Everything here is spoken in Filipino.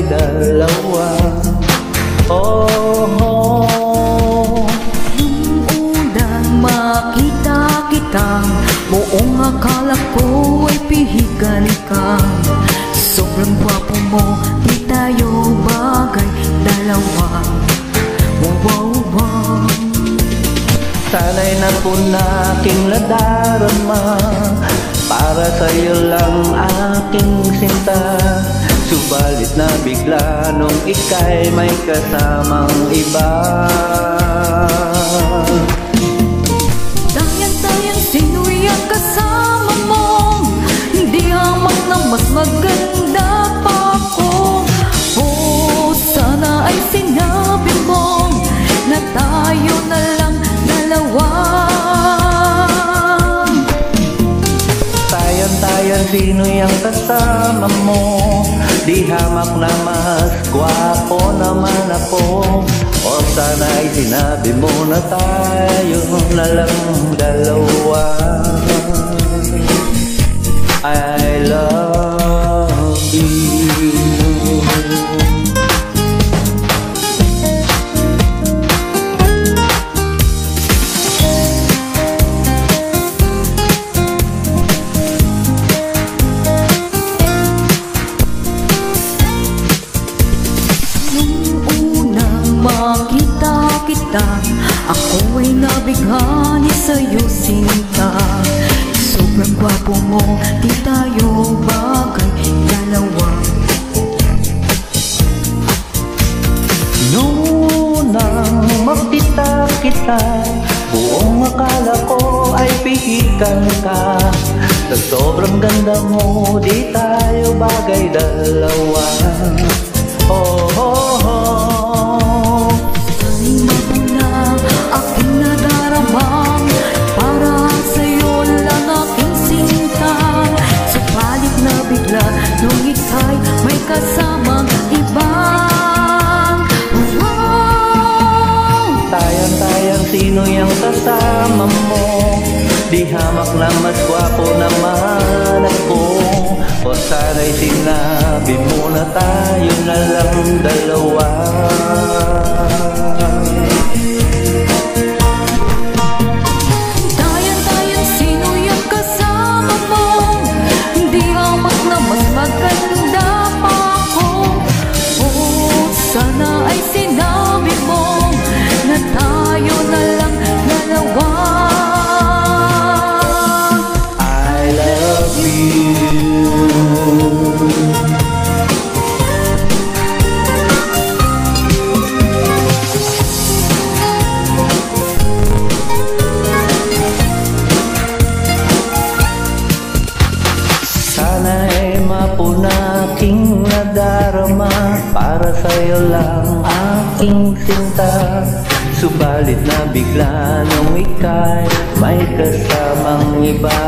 bagay dalawa. Oh, oh. Nung unang makita kita, buong akala ko ay pihigan ka. Sobrang gwapo mo, di tayo bagay dalawa. Wow, wow, wow. Sana'y napunaking nadarama, para sa'yo lang aking sinta. Subalit na bigla nung ika'y may kasamang iba. Dayang-dayang sino'y ang kasama mo, hindi hamak na mas maganda pa ako. Oh, sana ay sinabi mo na tayo na lang dalawa. Tayan-tayan sino'y ang kasama mo, di hamak na mas gwapo naman ako. O sana'y sinabi mo na tayo na lang dalawa. I love you. Makita kita, ako ay nabighani sa'yo sinta. Sobrang gwapo mo, di tayo bagay dalawa. Noon nang makita kita, buong akala ko ay pihikan ka. Sa sobrang ganda mo, di tayo bagay dalawa. Oh, oh, oh. Nung ika'y may kasamang iba. Tayang-tayang sino'y ang kasama mo, di hamak na mas gwapo naman ako. O sana'y sinabi mo na tayo na lang dalawa. Maganda pa ako. Oh, sana ay sinabi mo na tayo na lang dalawa. I love you. Sana'y mapunaking nadarama, para sa'yo lang aking sinta. Subalit na bigla nung ika'y may kasamang iba.